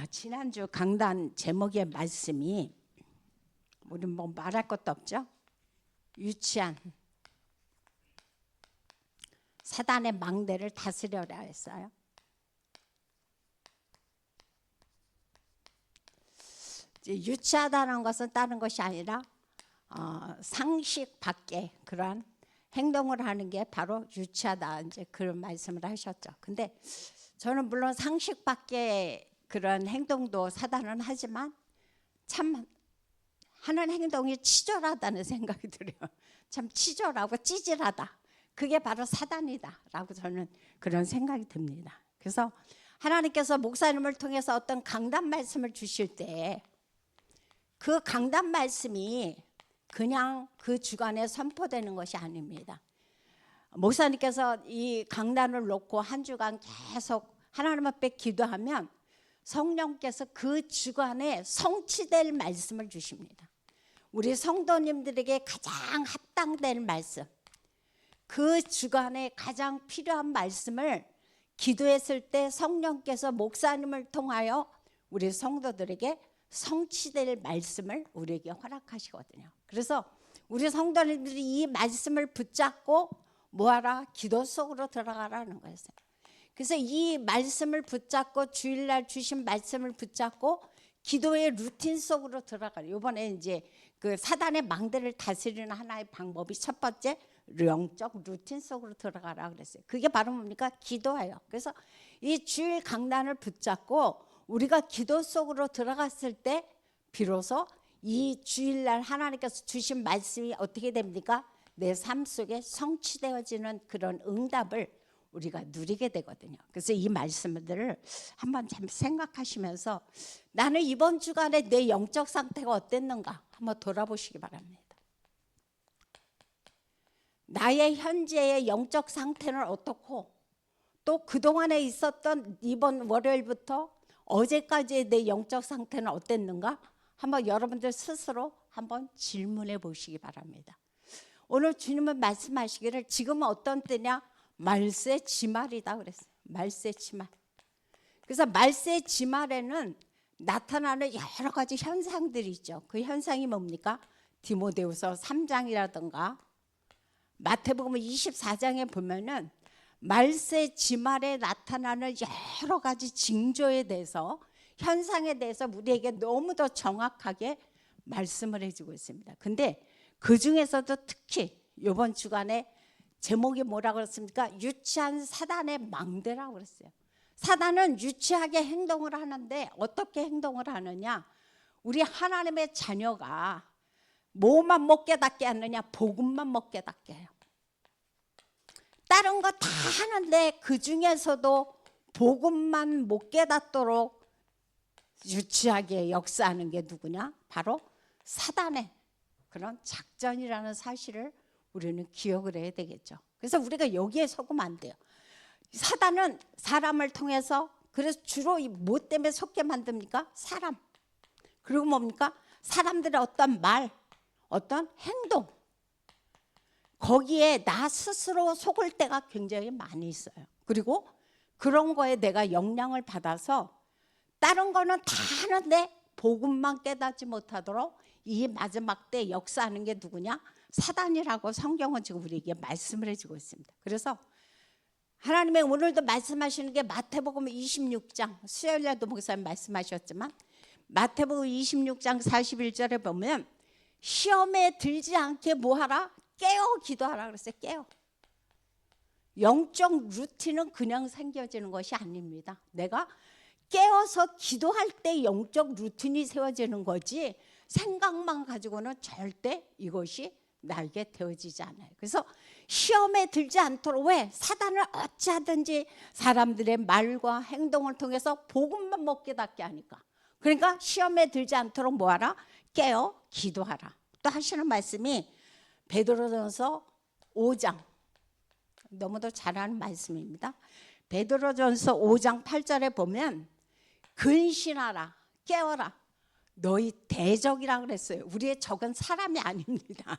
지난주 강단 제목의 말씀이 우리 뭐 말할 것도 없죠. 유치한 사단의 망대를 다스려라 했어요. 유치하다는 것은 다른 것이 아니라 상식 밖에 그러한 행동을 하는 게 바로 유치하다, 이제 그런 말씀을 하셨죠. 근데 저는 물론 상식 밖에 그런 행동도 사단은 하지만 참 하는 행동이 치졸하다는 생각이 들어요. 참 치졸하고 찌질하다. 그게 바로 사단이다라고 저는 그런 생각이 듭니다. 그래서 하나님께서 목사님을 통해서 어떤 강단 말씀을 주실 때 그 강단 말씀이 그냥 그 주간에 선포되는 것이 아닙니다. 목사님께서 이 강단을 놓고 한 주간 계속 하나님 앞에 기도하면 성령께서 그 주간에 성취될 말씀을 주십니다. 우리 성도님들에게 가장 합당된 말씀, 그 주간에 가장 필요한 말씀을 기도했을 때 성령께서 목사님을 통하여 우리 성도들에게 성취될 말씀을 우리에게 허락하시거든요. 그래서 우리 성도님들이 이 말씀을 붙잡고 뭐하라? 기도 속으로 들어가라는 거예요. 그래서 이 말씀을 붙잡고 주일날 주신 말씀을 붙잡고 기도의 루틴 속으로 들어가요. 이번에 이제 그 사단의 망대를 다스리는 하나의 방법이 첫 번째 영적 루틴 속으로 들어가라 그랬어요. 그게 바로 뭡니까? 기도예요. 그래서 이 주일 강단을 붙잡고 우리가 기도 속으로 들어갔을 때 비로소 이 주일날 하나님께서 주신 말씀이 어떻게 됩니까? 내 삶 속에 성취되어지는 그런 응답을 우리가 누리게 되거든요. 그래서 이 말씀들을 한번 참 생각하시면서 나는 이번 주간에 내 영적 상태가 어땠는가 한번 돌아보시기 바랍니다. 나의 현재의 영적 상태는 어떻고 또 그동안에 있었던 이번 월요일부터 어제까지의 내 영적 상태는 어땠는가 한번 여러분들 스스로 한번 질문해 보시기 바랍니다. 오늘 주님은 말씀하시기를 지금은 어떤 때냐? 말세 지말이다 그랬어요. 말세 지말. 그래서 말세 지말에는 나타나는 여러 가지 현상들이 있죠. 그 현상이 뭡니까? 디모데후서 3장이라든가 마태복음 24장에 보면은 말세 지말에 나타나는 여러 가지 징조에 대해서 현상에 대해서 우리에게 너무도 정확하게 말씀을 해주고 있습니다. 근데 그 중에서도 특히 이번 주간에 제목이 뭐라고 그랬습니까? 유치한 사단의 망대라고 그랬어요. 사단은 유치하게 행동을 하는데 어떻게 행동을 하느냐? 우리 하나님의 자녀가 뭐만 못 깨닫게 하느냐? 복음만 못 깨닫게 해요. 다른 거 다 하는데 그 중에서도 복음만 못 깨닫도록 유치하게 역사하는 게 누구냐? 바로 사단의 그런 작전이라는 사실을 우리는 기억을 해야 되겠죠. 그래서 우리가 여기에 속으면 안 돼요. 사단은 사람을 통해서 그래서 주로 뭐 때문에 속게 만듭니까? 사람. 그리고 뭡니까? 사람들의 어떤 말, 어떤 행동. 거기에 나 스스로 속을 때가 굉장히 많이 있어요. 그리고 그런 거에 내가 영향을 받아서 다른 거는 다 하는데 복음만 깨닫지 못하도록 이 마지막 때 역사하는 게 누구냐? 사단이라고 성경은 지금 우리에게 말씀을 해주고 있습니다. 그래서 하나님의 오늘도 말씀하시는 게 마태복음 26장 수요일날도 목사님 말씀하셨지만 마태복음 26장 41절에 보면 시험에 들지 않게 뭐하라? 깨어 기도하라 그랬어요. 깨어. 영적 루틴은 그냥 생겨지는 것이 아닙니다. 내가 깨어서 기도할 때 영적 루틴이 세워지는 거지 생각만 가지고는 절대 이것이 나에게 되어지지 않아요. 그래서 시험에 들지 않도록 왜? 사단을 어찌하든지 사람들의 말과 행동을 통해서 복음만 못 깨닫게 하니까. 그러니까 시험에 들지 않도록 뭐하라? 깨어 기도하라. 또 하시는 말씀이 베드로전서 5장 너무도 잘하는 말씀입니다. 베드로전서 5장 8절에 보면 근신하라 깨어라 너희 대적이라 그랬어요. 우리의 적은 사람이 아닙니다.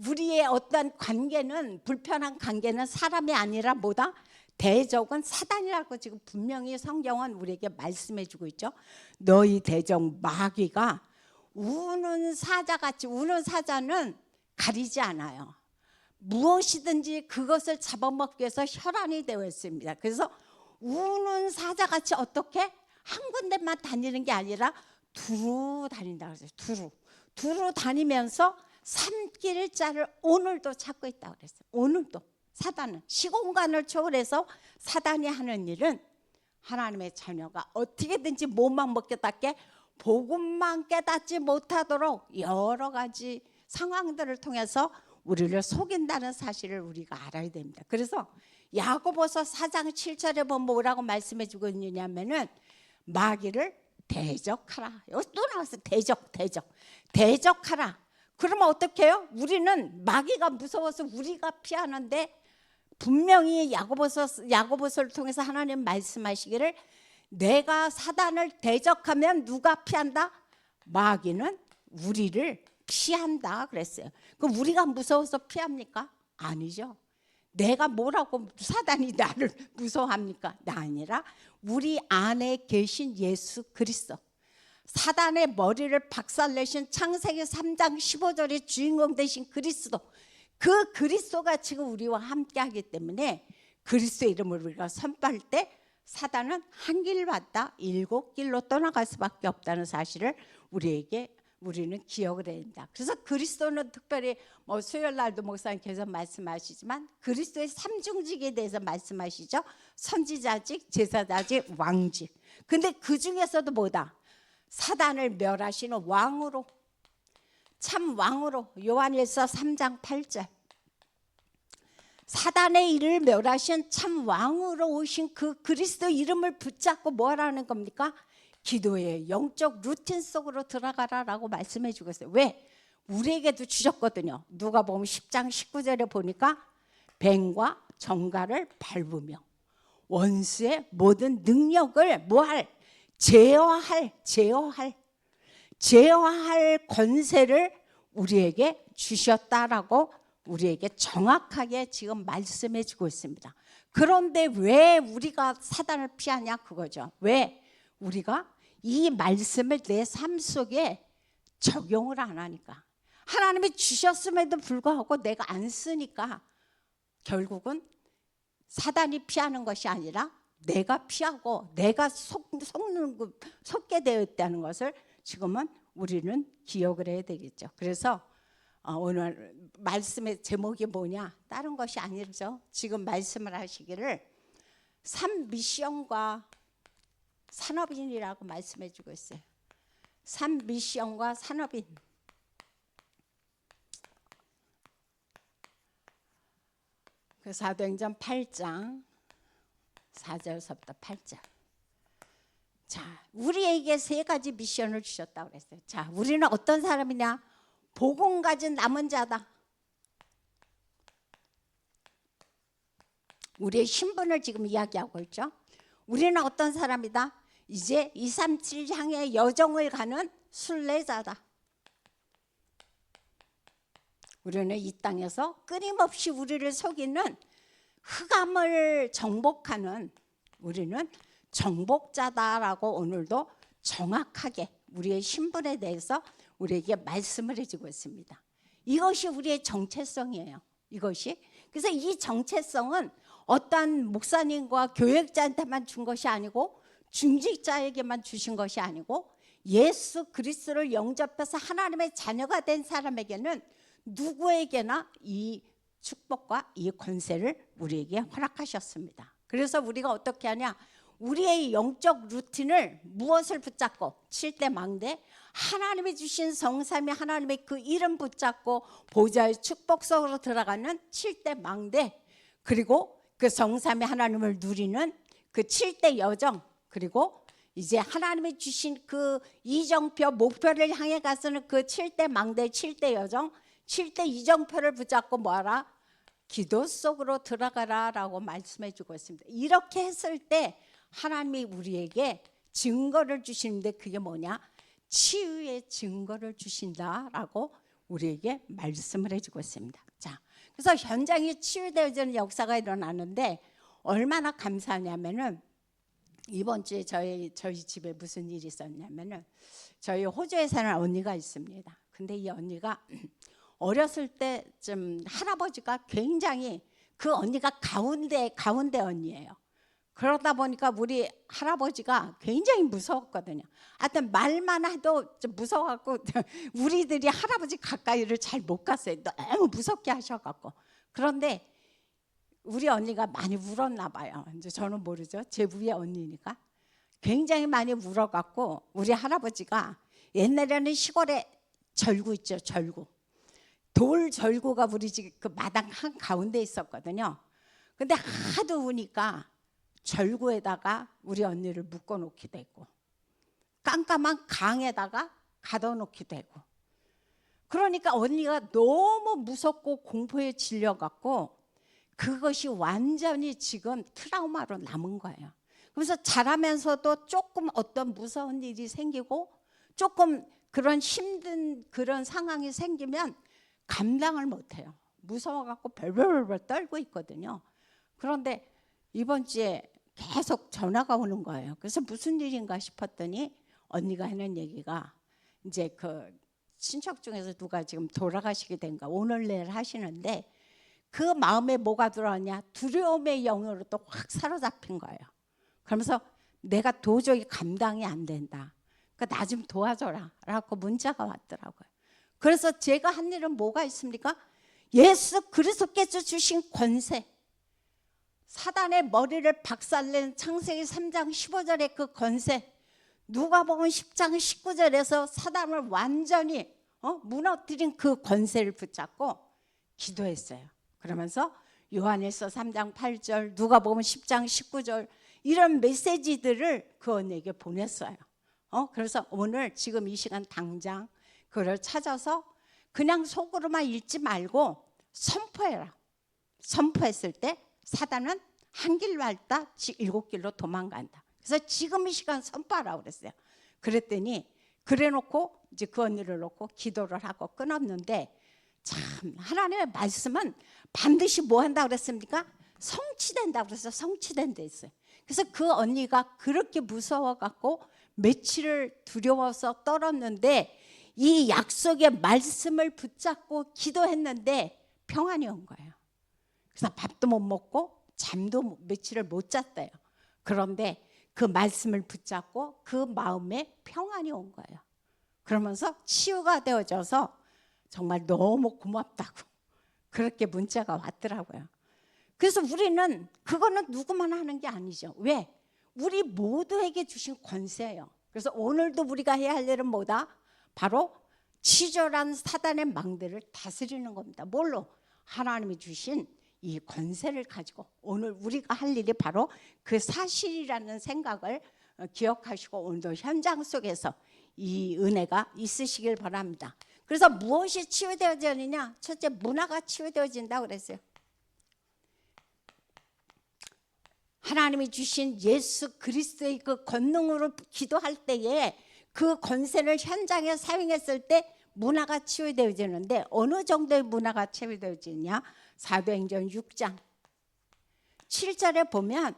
우리의 어떤 관계는 불편한 관계는 사람이 아니라 뭐다? 대적은 사단이라고 지금 분명히 성경은 우리에게 말씀해주고 있죠. 너희 대적 마귀가 우는 사자같이, 우는 사자는 가리지 않아요. 무엇이든지 그것을 잡아먹기 위해서 혈안이 되어 있습니다. 그래서 우는 사자같이 어떻게 한 군데만 다니는 게 아니라 두루 다닌다고 했어요. 두루 다니면서 삼킬 자를 오늘도 찾고 있다고 그랬어요. 오늘도 사단은 시공간을 초월해서 사단이 하는 일은 하나님의 자녀가 어떻게든지 못만 먹겠다게 복음만 깨닫지 못하도록 여러 가지 상황들을 통해서 우리를 속인다는 사실을 우리가 알아야 됩니다. 그래서 야고보서 4장 7절에 보면 뭐라고 말씀해 주고 있느냐면은 마귀를 대적하라. 여기 또 나왔어요. 대적하라. 그러면 어떻게 해요? 우리는 마귀가 무서워서 우리가 피하는데 분명히 야고보서를 통해서 하나님 말씀하시기를 내가 사단을 대적하면 누가 피한다? 마귀는 우리를 피한다 그랬어요. 그럼 우리가 무서워서 피합니까? 아니죠. 내가 뭐라고 사단이 나를 무서워합니까? 나 아니라 우리 안에 계신 예수 그리스도, 사단의 머리를 박살내신 창세기 3장 15절의 주인공 되신 그리스도, 그 그리스도가 지금 우리와 함께하기 때문에 그리스도의 이름을 우리가 선포할 때 사단은 한 길 왔다 7길로 떠나갈 수밖에 없다는 사실을 우리는 기억을 해야 된다. 그래서 그리스도는 특별히 수요일 날도 목사님께서 말씀하시지만 그리스도의 삼중직에 대해서 말씀하시죠. 선지자직, 제사자직, 왕직. 근데 그 중에서도 뭐다? 사단을 멸하시는 왕으로, 참 왕으로, 요한일서 3장 8절. 사단의 일을 멸하신 참 왕으로 오신 그 그리스도 이름을 붙잡고 뭐 하라는 겁니까? 기도의 영적 루틴 속으로 들어가라라고 말씀해 주고 있어요. 왜? 우리에게도 주셨거든요. 누가복음 10장 19절에 보니까 뱀과 정갈을 밟으며 원수의 모든 능력을 뭐할? 제어할 권세를 우리에게 주셨다라고 우리에게 정확하게 지금 말씀해 주고 있습니다. 그런데 왜 우리가 사단을 피하냐 그거죠. 왜? 우리가 이 말씀을 내 삶 속에 적용을 안 하니까, 하나님이 주셨음에도 불구하고 내가 안 쓰니까 결국은 사단이 피하는 것이 아니라 내가 피하고 내가 속게 되어 있다는 것을 지금은 우리는 기억을 해야 되겠죠. 그래서 오늘 말씀의 제목이 뭐냐? 다른 것이 아니죠. 지금 말씀을 하시기를 3미션과 산업인이라고 말씀해 주고 있어요. 3미션과 산업인. 그 사도행전 8장 4절서부터 8절. 자, 우리에게 3가지 미션을 주셨다고 그랬어요. 자, 우리는 어떤 사람이냐? 복음 가진 남은 자다. 우리의 신분을 지금 이야기하고 있죠. 우리는 어떤 사람이다? 이제 237 향해 여정을 가는 순례자다. 우리는 이 땅에서 끊임없이 우리를 속이는 흑암을 정복하는, 우리는 정복자다라고 오늘도 정확하게 우리의 신분에 대해서 우리에게 말씀을 해주고 있습니다. 이것이 우리의 정체성이에요. 이것이. 그래서 이 정체성은 어떤 목사님과 교역자한테만 준 것이 아니고 중직자에게만 주신 것이 아니고 예수 그리스도를 영접해서 하나님의 자녀가 된 사람에게는 누구에게나 이 축복과 이 권세를 우리에게 허락하셨습니다. 그래서 우리가 어떻게 하냐? 우리의 영적 루틴을 무엇을 붙잡고? 7대 망대, 하나님이 주신 성삼위 하나님의 그 이름 붙잡고 보좌의 축복 속으로 들어가는 7대 망대, 그리고 그 성삼위 하나님을 누리는 그 7대 여정, 그리고 이제 하나님이 주신 그 이정표 목표를 향해 가서는 그 7대 망대 7대 여정, 7대 이정표를 붙잡고 뭐하라? 기도 속으로 들어가라라고 말씀해 주고 있습니다. 이렇게 했을 때 하나님이 우리에게 증거를 주시는데 그게 뭐냐? 치유의 증거를 주신다라고 우리에게 말씀을 해주고 있습니다. 자, 그래서 현장이 치유되어지는 역사가 일어나는데 얼마나 감사하냐면은 이번 주에 저희 집에 무슨 일이 있었냐면은 저희 호주에 사는 언니가 있습니다. 근데 이 언니가 어렸을 때 좀 할아버지가 굉장히 그 언니가 가운데 언니예요. 그러다 보니까 우리 할아버지가 굉장히 무서웠거든요. 하여튼 말만 해도 좀 무서워갖고 우리들이 할아버지 가까이를 잘 못 갔어요. 너무 무섭게 하셔갖고. 그런데 우리 언니가 많이 울었나 봐요. 이제 저는 모르죠. 제 위에 언니니까. 굉장히 많이 울어갖고 우리 할아버지가 옛날에는 시골에 절구 있죠. 절구. 돌 절구가 우리 집 그 마당 한 가운데 있었거든요. 근데 하도 우니까 절구에다가 우리 언니를 묶어놓기도 했고 깜깜한 강에다가 가둬놓기도 했고 그러니까 언니가 너무 무섭고 공포에 질려갖고 그것이 완전히 지금 트라우마로 남은 거예요. 그래서 자라면서도 조금 어떤 무서운 일이 생기고 조금 그런 힘든 그런 상황이 생기면 감당을 못해요. 무서워갖고 벌벌벌 떨고 있거든요. 그런데 이번 주에 계속 전화가 오는 거예요. 그래서 무슨 일인가 싶었더니 언니가 하는 얘기가 이제 그 친척 중에서 누가 지금 돌아가시게 된가 오늘 내일 하시는데 그 마음에 뭐가 들어왔냐 두려움의 영으로 또 확 사로잡힌 거예요. 그러면서 내가 도저히 감당이 안 된다. 그러니까 나 좀 도와줘라 라고 문자가 왔더라고요. 그래서 제가 한 일은 뭐가 있습니까? 예수 그리스도께서 주신 권세 사단의 머리를 박살낸 창세기 3장 15절의 그 권세 누가복음 10장 19절에서 사단을 완전히 무너뜨린 그 권세를 붙잡고 기도했어요. 그러면서 요한일서 3장 8절 누가복음 10장 19절 이런 메시지들을 그 언니에게 보냈어요. 그래서 오늘 지금 이 시간 당장 그걸 찾아서 그냥 속으로만 읽지 말고 선포해라. 선포했을 때 사단은 한 길로 할다 7길로 도망간다. 그래서 지금 이 시간 선포하라고 그랬어요. 그랬더니 그래놓고 이제 그 언니를 놓고 기도를 하고 끊었는데 참 하나님의 말씀은 반드시 뭐 한다고 그랬습니까? 성취된다고 그래서 성취된다 했어요. 그래서 그 언니가 그렇게 무서워갖고 며칠을 두려워서 떨었는데 이 약속의 말씀을 붙잡고 기도했는데 평안이 온 거예요. 그래서 밥도 못 먹고 잠도 며칠을 못 잤대요. 그런데 그 말씀을 붙잡고 그 마음에 평안이 온 거예요. 그러면서 치유가 되어져서 정말 너무 고맙다고 그렇게 문자가 왔더라고요. 그래서 우리는 그거는 누구만 하는 게 아니죠. 왜? 우리 모두에게 주신 권세예요. 그래서 오늘도 우리가 해야 할 일은 뭐다? 바로 치졸한 사단의 망대를 다스리는 겁니다. 뭘로? 하나님이 주신 이 권세를 가지고 오늘 우리가 할 일이 바로 그 사실이라는 생각을 기억하시고 오늘도 현장 속에서 이 은혜가 있으시길 바랍니다. 그래서 무엇이 치유되어지느냐? 첫째 문화가 치유되어진다고 그랬어요. 하나님이 주신 예수 그리스도의 그 권능으로 기도할 때에 그 권세를 현장에 사용했을 때 문화가 치유되어지는데 어느 정도의 문화가 치유되어지냐? 사도행전 6장 7절에 보면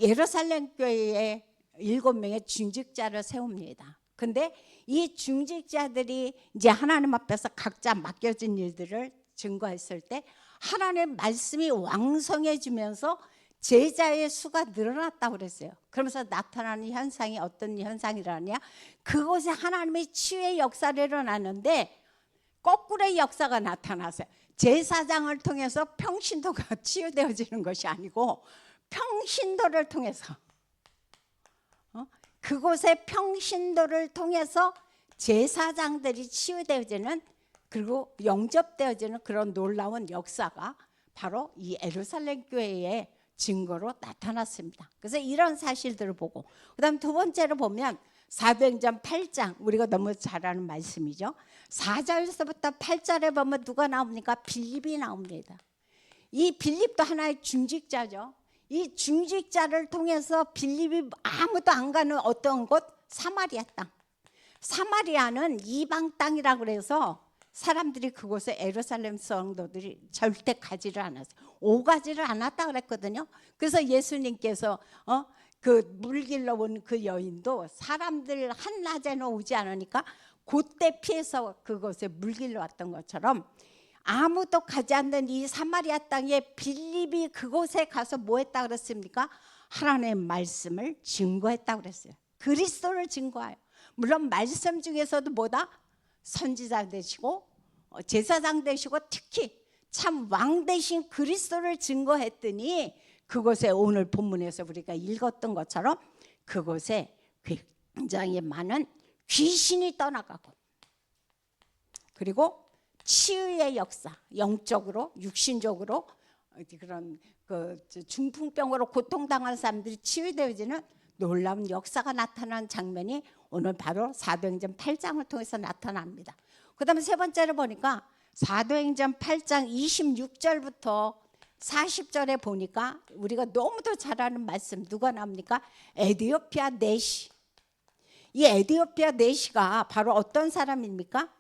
예루살렘 교회에 7명의 중직자를 세웁니다. 근데 이 중직자들이 이제 하나님 앞에서 각자 맡겨진 일들을 증거했을 때 하나님의 말씀이 왕성해지면서 제자의 수가 늘어났다고 그랬어요. 그러면서 나타나는 현상이 어떤 현상이라냐? 그곳에 하나님의 치유의 역사를 일어나는데 거꾸로의 역사가 나타났어요. 제사장을 통해서 평신도가 치유되어지는 것이 아니고 평신도를 통해서 그곳의 평신도를 통해서 제사장들이 치유되어지는 그리고 영접되어지는 그런 놀라운 역사가 바로 이 예루살렘 교회의 증거로 나타났습니다. 그래서 이런 사실들을 보고 그다음 두 번째로 보면 사도행전 8장 우리가 너무 잘 아는 말씀이죠. 4절에서부터 8절에 보면 누가 나옵니까? 빌립이 나옵니다. 이 빌립도 하나의 중직자죠. 이 중직자를 통해서 빌립이 아무도 안 가는 어떤 곳? 사마리아 땅. 사마리아는 이방 땅이라고 그래서 사람들이 그곳에 예루살렘 성도들이 절대 가지를 않았어요. 오가지를 않았다 그랬거든요. 그래서 예수님께서 그 물길로 온 그 여인도 사람들 한낮에는 오지 않으니까 그때 피해서 그곳에 물길로 왔던 것처럼 아무도 가지 않는 이 사마리아 땅에 빌립이 그곳에 가서 뭐 했다 그랬습니까? 하나님의 말씀을 증거했다 그랬어요. 그리스도를 증거해요. 물론 말씀 중에서도 뭐다? 선지자 되시고 제사장 되시고 특히 참 왕 되신 그리스도를 증거했더니 그곳에 오늘 본문에서 우리가 읽었던 것처럼 그곳에 굉장히 많은 귀신이 떠나가고 그리고 치유의 역사, 영적으로 육신적으로 그런 그 중풍병으로 고통당하는 사람들이 치유되어지는 놀라운 역사가 나타나는 장면이 오늘 바로 사도행전 8장을 통해서 나타납니다. 그 다음에 세 번째로 보니까 사도행전 8장 26절부터 40절에 보니까 우리가 너무도 잘 아는 말씀 누가 나옵니까? 에디오피아 내시. 이 에디오피아 내시가 바로 어떤 사람입니까?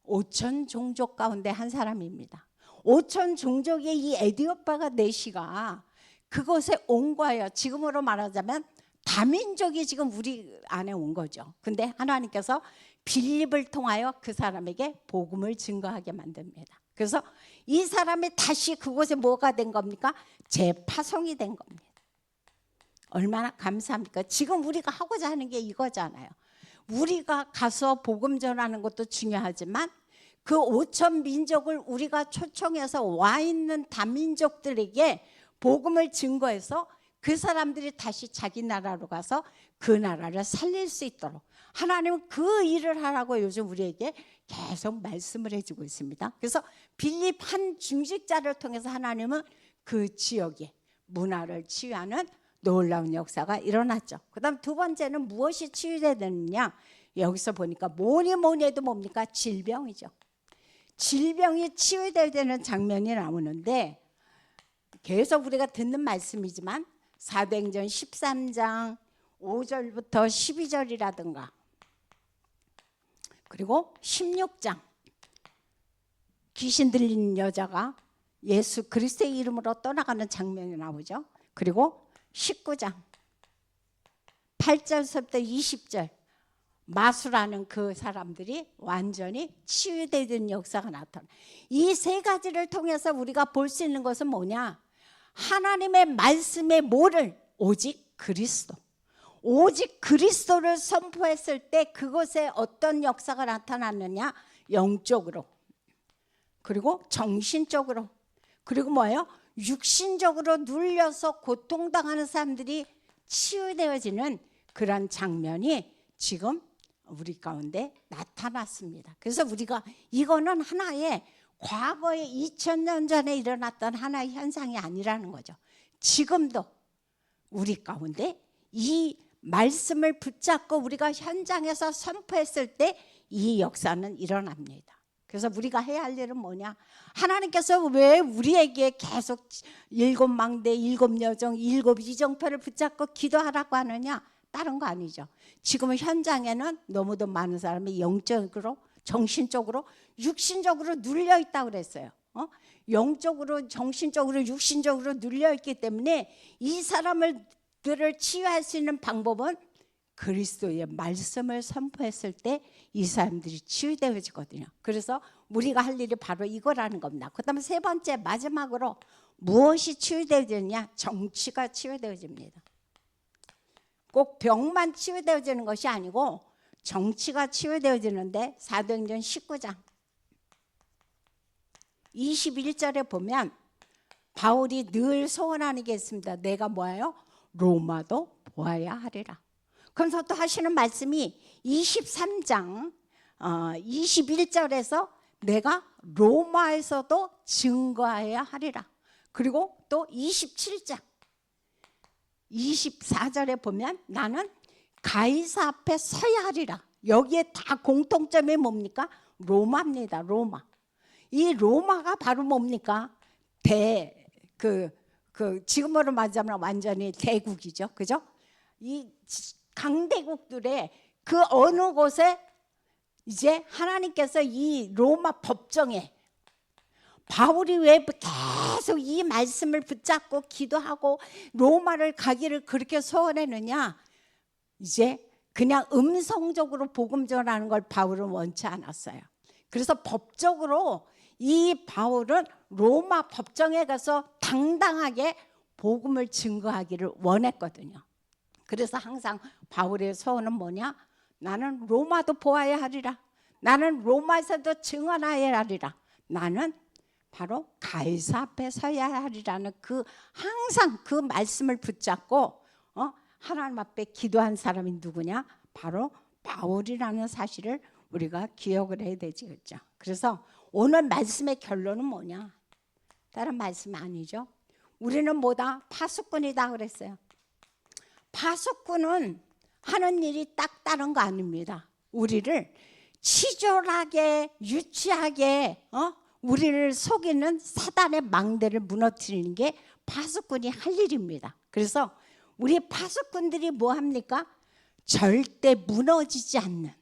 5천 종족 가운데 한 사람입니다. 5천 종족의 이 에디오피아 내시가 그곳에 온 거예요. 지금으로 말하자면 다민족이 지금 우리 안에 온 거죠. 근데 하나님께서 빌립을 통하여 그 사람에게 복음을 증거하게 만듭니다. 그래서 이 사람이 다시 그곳에 뭐가 된 겁니까? 재파송이 된 겁니다. 얼마나 감사합니까? 지금 우리가 하고자 하는 게 이거잖아요. 우리가 가서 복음 전하는 것도 중요하지만 그 5천 민족을 우리가 초청해서 와 있는 다민족들에게 복음을 증거해서 그 사람들이 다시 자기 나라로 가서 그 나라를 살릴 수 있도록 하나님은 그 일을 하라고 요즘 우리에게 계속 말씀을 해주고 있습니다. 그래서 빌립 한 중직자를 통해서 하나님은 그 지역의 문화를 치유하는 놀라운 역사가 일어났죠. 그 다음 두 번째는 무엇이 치유돼야 되느냐? 여기서 보니까 뭐니 해도 뭡니까? 질병이죠. 질병이 치유돼야 되는 장면이 나오는데 계속 우리가 듣는 말씀이지만 사도행전 13장 5절부터 12절이라든가 그리고 16장 귀신 들린 여자가 예수 그리스도의 이름으로 떠나가는 장면이 나오죠. 그리고 19장 8절부터 20절 마수라는 그 사람들이 완전히 치유되는 역사가 나타나. 이 세 가지를 통해서 우리가 볼 수 있는 것은 뭐냐? 하나님의 말씀의 뭐를? 오직 그리스도. 오직 그리스도를 선포했을 때 그것에 어떤 역사가 나타났느냐? 영적으로 그리고 정신적으로 그리고 뭐예요? 육신적으로 눌려서 고통당하는 사람들이 치유되어지는 그런 장면이 지금 우리 가운데 나타났습니다. 그래서 우리가 이거는 하나의 과거에 2000년 전에 일어났던 하나의 현상이 아니라는 거죠. 지금도 우리 가운데 이 말씀을 붙잡고 우리가 현장에서 선포했을 때 이 역사는 일어납니다. 그래서 우리가 해야 할 일은 뭐냐? 하나님께서 왜 우리에게 계속 7망대, 7여정, 7이정표를 붙잡고 기도하라고 하느냐? 다른 거 아니죠. 지금은 현장에는 너무도 많은 사람이 영적으로, 정신적으로, 육신적으로 눌려 있다고 그랬어요. 영적으로, 정신적으로, 육신적으로 눌려 있기 때문에 이 사람들을 치유할 수 있는 방법은 그리스도의 말씀을 선포했을 때 이 사람들이 치유되어지거든요. 그래서 우리가 할 일이 바로 이거라는 겁니다. 그 다음에 세 번째 마지막으로 무엇이 치유되어지느냐? 정치가 치유되어집니다. 꼭 병만 치유되어지는 것이 아니고 정치가 치유되어지는데 사도행전 19장 21절에 보면 바울이 늘 소원하는 게 있습니다. 내가 뭐예요? 로마도 보아야 하리라. 그러면서 또 하시는 말씀이 23장 21절에서 내가 로마에서도 증거해야 하리라. 그리고 또 27장 24절에 보면 나는 가이사 앞에 서야 하리라. 여기에 다 공통점이 뭡니까? 로마입니다. 로마. 이 로마가 바로 뭡니까? 지금으로 말하자면 완전히 대국이죠. 그죠? 이 강대국들의 그 어느 곳에 이제 하나님께서 이 로마 법정에 바울이 왜 계속 이 말씀을 붙잡고 기도하고 로마를 가기를 그렇게 소원했느냐? 이제 그냥 음성적으로 복음 전하는 걸 바울은 원치 않았어요. 그래서 법적으로 이 바울은 로마 법정에 가서 당당하게 복음을 증거하기를 원했거든요. 그래서 항상 바울의 소원은 뭐냐? 나는 로마도 보아야 하리라. 나는 로마에서도 증언하여야 하리라. 나는 바로 가이사 앞에 서야 하리라는 항상 그 말씀을 붙잡고 하나님 앞에 기도한 사람이 누구냐? 바로 바울이라는 사실을 우리가 기억을 해야 되지, 그렇죠? 그래서 오늘 말씀의 결론은 뭐냐? 다른 말씀 아니죠? 우리는 뭐다? 파수꾼이다 그랬어요. 파수꾼은 하는 일이 딱 다른 거 아닙니다. 우리를 치졸하게 유치하게 우리를 속이는 사단의 망대를 무너뜨리는 게 파수꾼이 할 일입니다. 그래서 우리 파수꾼들이 뭐 합니까? 절대 무너지지 않는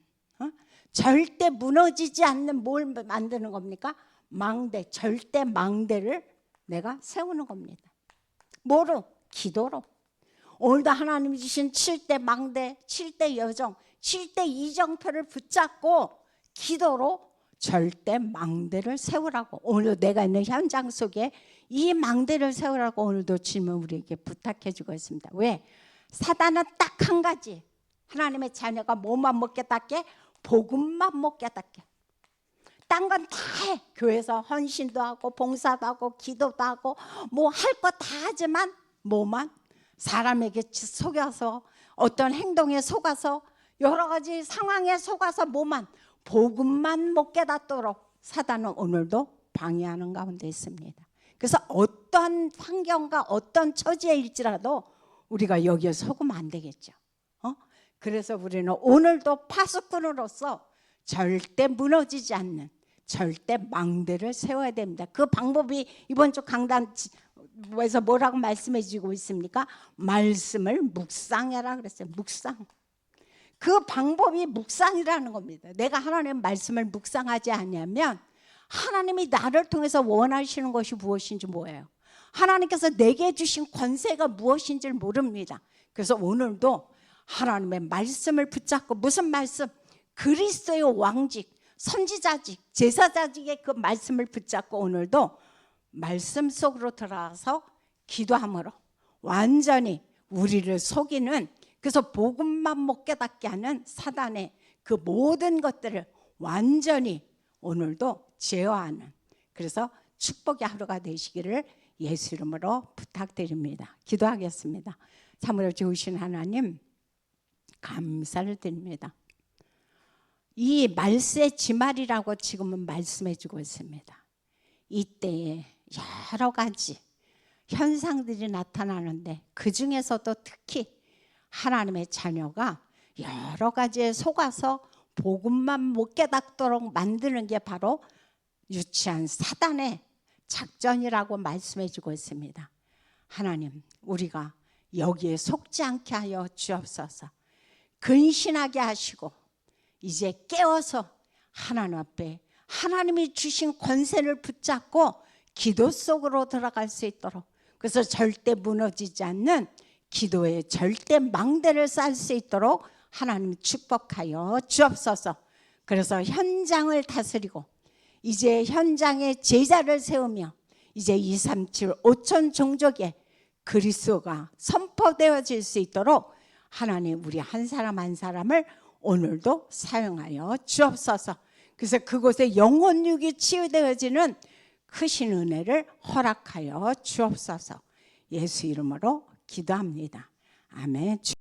절대 무너지지 않는 뭘 만드는 겁니까? 망대, 절대 망대를 내가 세우는 겁니다. 뭐로? 기도로. 오늘도 하나님이 주신 7대 망대, 7대 여정, 7대 이정표를 붙잡고 기도로 절대 망대를 세우라고. 오늘도 내가 있는 현장 속에 이 망대를 세우라고 오늘도 주님은 우리에게 부탁해 주고 있습니다. 왜? 사단은 딱 한 가지. 하나님의 자녀가 뭐만 못 깨닫게? 복음만 못 깨닫게. 딴 건 다 해. 교회에서 헌신도 하고 봉사도 하고 기도도 하고 뭐 할 거 다 하지만 뭐만? 사람에게 속여서 어떤 행동에 속아서 여러 가지 상황에 속아서 뭐만? 복음만 못 깨닫도록 사단은 오늘도 방해하는 가운데 있습니다. 그래서 어떤 환경과 어떤 처지에 일지라도 우리가 여기에 속으면 안 되겠죠. 그래서 우리는 오늘도 파수꾼으로서 절대 무너지지 않는 절대 망대를 세워야 됩니다. 그 방법이 이번 주 강단에서 뭐라고 말씀해 주고 있습니까? 말씀을 묵상해라 그랬어요. 묵상. 그 방법이 묵상이라는 겁니다. 내가 하나님의 말씀을 묵상하지 않으면 하나님이 나를 통해서 원하시는 것이 무엇인지 뭐예요? 하나님께서 내게 주신 권세가 무엇인지를 모릅니다. 그래서 오늘도 하나님의 말씀을 붙잡고, 무슨 말씀? 그리스도의 왕직, 선지자직, 제사자직의 그 말씀을 붙잡고 오늘도 말씀 속으로 들어가서 기도함으로 완전히 우리를 속이는, 그래서 복음만 못 깨닫게 하는 사단의 그 모든 것들을 완전히 오늘도 제어하는, 그래서 축복의 하루가 되시기를 예수 이름으로 부탁드립니다. 기도하겠습니다. 참으로 좋으신 하나님, 감사를 드립니다. 이 말세의 지말이라고 지금은 말씀해 주고 있습니다. 이때에 여러 가지 현상들이 나타나는데 그 중에서도 특히 하나님의 자녀가 여러 가지에 속아서 복음만 못 깨닫도록 만드는 게 바로 유치한 사단의 작전이라고 말씀해 주고 있습니다. 하나님, 우리가 여기에 속지 않게 하여 주옵소서. 근신하게 하시고 이제 깨어서 하나님 앞에 하나님이 주신 권세를 붙잡고 기도 속으로 들어갈 수 있도록, 그래서 절대 무너지지 않는 기도의 절대 망대를 쌓을 수 있도록 하나님 축복하여 주옵소서. 그래서 현장을 다스리고 이제 현장에 제자를 세우며 이제 237 5천 종족에 그리스도가 선포되어질 수 있도록 하나님 우리 한 사람 한 사람을 오늘도 사용하여 주옵소서. 그래서 그곳에 영혼육이 치유되어지는 크신 은혜를 허락하여 주옵소서. 예수 이름으로 기도합니다. 아멘.